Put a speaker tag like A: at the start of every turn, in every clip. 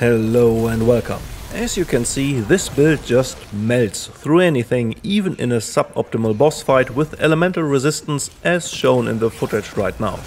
A: Hello and welcome. As you can see, this build just melts through anything, even in a suboptimal boss fight with elemental resistance as shown in the footage right now.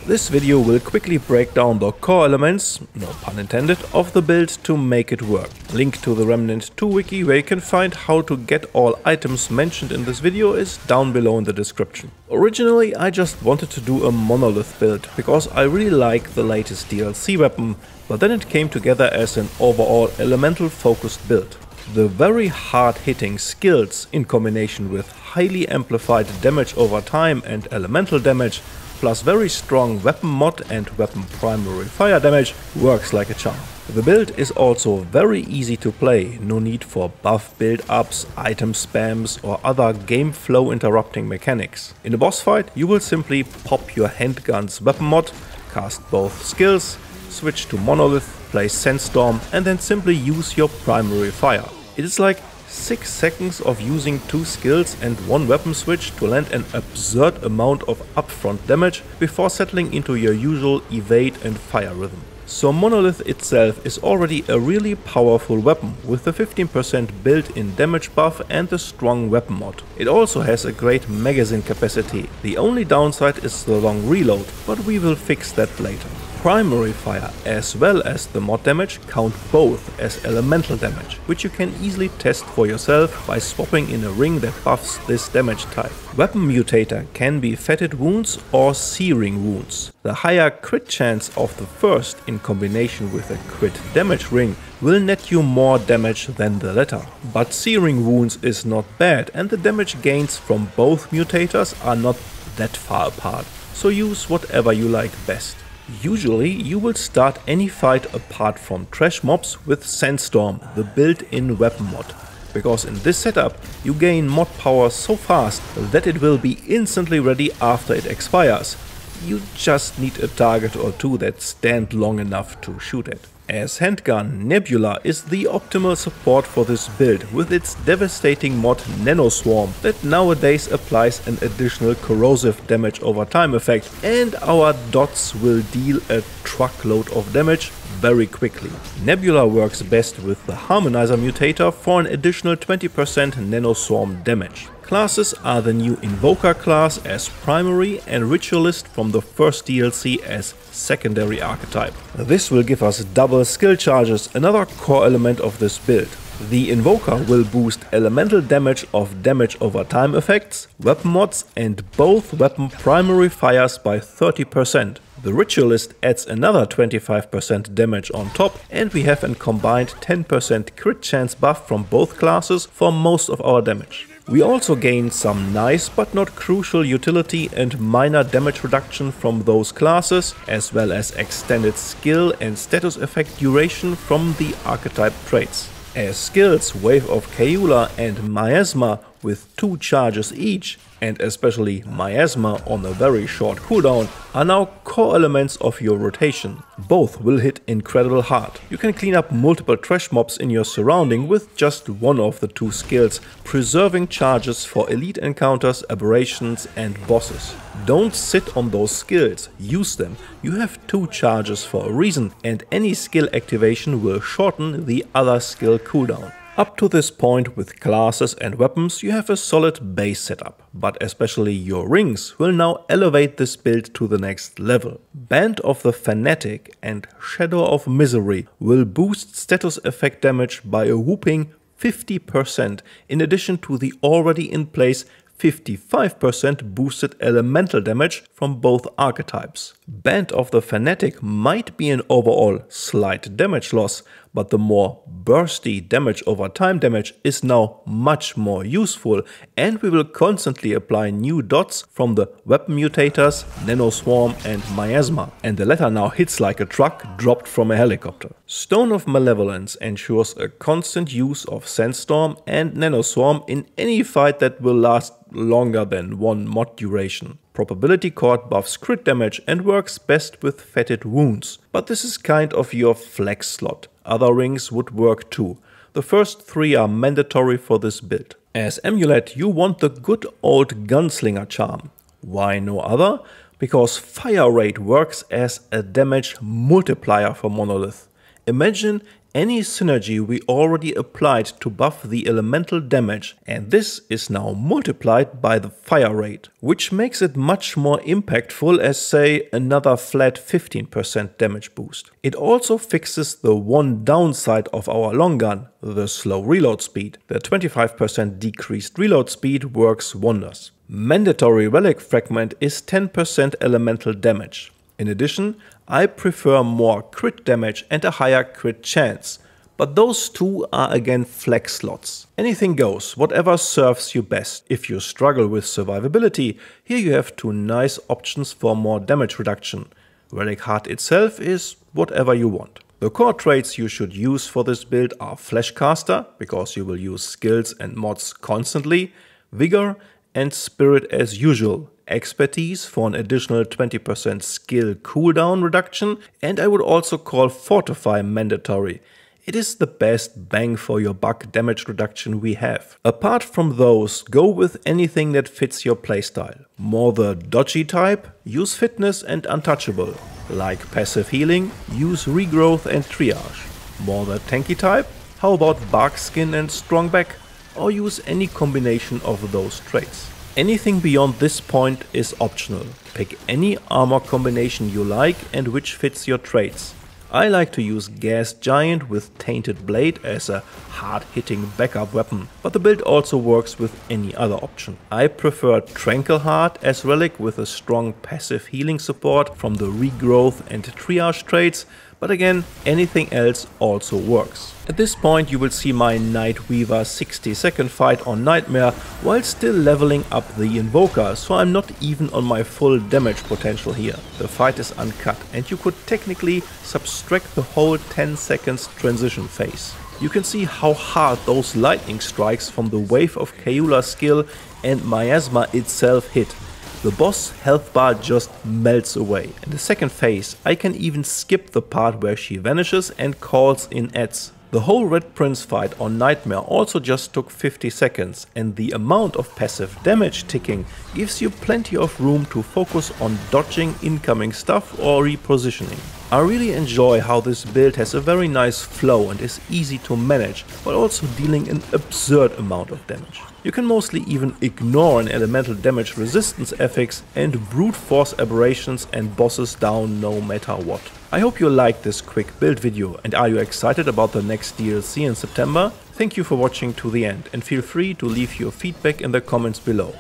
A: This video will quickly break down the core elements, no pun intended, of the build to make it work. Link to the Remnant 2 wiki where you can find how to get all items mentioned in this video is down below in the description. Originally I just wanted to do a Monolith build because I really like the latest DLC weapon, but then it came together as an overall elemental focused build. The very hard hitting skills in combination with highly amplified damage over time and elemental damage plus very strong weapon mod and weapon primary fire damage works like a charm. The build is also very easy to play, no need for buff build-ups, item spams or other game flow interrupting mechanics. In a boss fight you will simply pop your handgun's weapon mod, cast both skills, switch to Monolith, play Sandstorm and then simply use your primary fire. It is like 6 seconds of using 2 skills and 1 weapon switch to land an absurd amount of upfront damage before settling into your usual evade and fire rhythm. So Monolith itself is already a really powerful weapon with the 15% built-in damage buff and the strong weapon mod. It also has a great magazine capacity. The only downside is the long reload, but we will fix that later. Primary fire as well as the mod damage count both as elemental damage, which you can easily test for yourself by swapping in a ring that buffs this damage type. Weapon mutator can be fetid wounds or searing wounds. The higher crit chance of the first in combination with a crit damage ring will net you more damage than the latter. But searing wounds is not bad and the damage gains from both mutators are not that far apart, so use whatever you like best. Usually you will start any fight apart from trash mobs with Sandstorm, the built-in weapon mod, because in this setup you gain mod power so fast that it will be instantly ready after it expires. You just need a target or two that stand long enough to shoot at. As handgun, Nebula is the optimal support for this build with its devastating mod Nanoswarm that nowadays applies an additional corrosive damage over time effect, and our dots will deal a truckload of damage very quickly. Nebula works best with the Harmonizer mutator for an additional 20% Nanoswarm damage. Classes are the new Invoker class as primary and Ritualist from the first DLC as secondary archetype. This will give us double skill charges, another core element of this build. The Invoker will boost elemental damage of damage over time effects, weapon mods and both weapon primary fires by 30%. The Ritualist adds another 25% damage on top, and we have a combined 10% crit chance buff from both classes for most of our damage. We also gain some nice but not crucial utility and minor damage reduction from those classes, as well as extended skill and status effect duration from the archetype traits. As skills Wave of Kaula and Miasma with 2 charges each, and especially Miasma on a very short cooldown, are now core elements of your rotation. Both will hit incredible hard. You can clean up multiple trash mobs in your surrounding with just one of the 2 skills, preserving charges for elite encounters, aberrations and bosses. Don't sit on those skills, use them. You have 2 charges for a reason, and any skill activation will shorten the other skill cooldown. Up to this point with classes and weapons you have a solid base setup, but especially your rings will now elevate this build to the next level. Band of the Fanatic and Shadow of Misery will boost status effect damage by a whopping 50% in addition to the already in place 55% boosted elemental damage from both archetypes. Band of the Fanatic might be an overall slight damage loss, but the more bursty damage over time damage is now much more useful, and we will constantly apply new dots from the weapon mutators, Nanoswarm and Miasma, and the latter now hits like a truck dropped from a helicopter. Stone of Malevolence ensures a constant use of Sandstorm and Nanoswarm in any fight that will last longer than 1 mod duration. Probability Cord buffs crit damage and works best with fetid wounds, but this is kind of your flex slot. Other rings would work too. The first 3 are mandatory for this build. As Amulet you want the good old Gunslinger charm. Why no other? Because fire rate works as a damage multiplier for Monolith. Imagine any synergy we already applied to buff the elemental damage, and this is now multiplied by the fire rate, which makes it much more impactful as, say, another flat 15% damage boost. It also fixes the one downside of our long gun, the slow reload speed. The 25% decreased reload speed works wonders. Mandatory Relic Fragment is 10% elemental damage. In addition, I prefer more crit damage and a higher crit chance, but those two are again flex slots. Anything goes, whatever serves you best. If you struggle with survivability, here you have two nice options for more damage reduction. Relic Heart itself is whatever you want. The core traits you should use for this build are Fleshcaster, because you will use skills and mods constantly, Vigor, and Spirit as usual. Expertise for an additional 20% skill cooldown reduction, and I would also call Fortify mandatory. It is the best bang for your buck damage reduction we have. Apart from those, go with anything that fits your playstyle. More the dodgy type, use Fitness and Untouchable. Like passive healing, use Regrowth and Triage. More the tanky type, how about Bark Skin and Strong Back? Or use any combination of those traits. Anything beyond this point is optional. Pick any armor combination you like and which fits your traits. I like to use Gas Giant with Tainted Blade as a hard-hitting backup weapon, but the build also works with any other option. I prefer Tranquil Heart as Relic with a strong passive healing support from the Regrowth and Triage traits, but again, anything else also works. At this point you will see my Nightweaver 60-second fight on Nightmare while still leveling up the Invoker, so I'm not even on my full damage potential here. The fight is uncut and you could technically subtract the whole 10 seconds transition phase. You can see how hard those lightning strikes from the wave of Kaula's skill and Miasma itself hit. The boss health bar just melts away. In the second phase, I can even skip the part where she vanishes and calls in ads. The whole Red Prince fight on Nightmare also just took 50 seconds, and the amount of passive damage ticking gives you plenty of room to focus on dodging incoming stuff or repositioning. I really enjoy how this build has a very nice flow and is easy to manage, while also dealing an absurd amount of damage. You can mostly even ignore an elemental damage resistance affix and brute force aberrations and bosses down no matter what. I hope you liked this quick build video, and are you excited about the next DLC in September? Thank you for watching to the end, and feel free to leave your feedback in the comments below.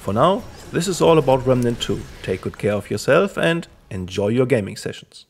A: For now, this is all about Remnant 2. Take good care of yourself and enjoy your gaming sessions.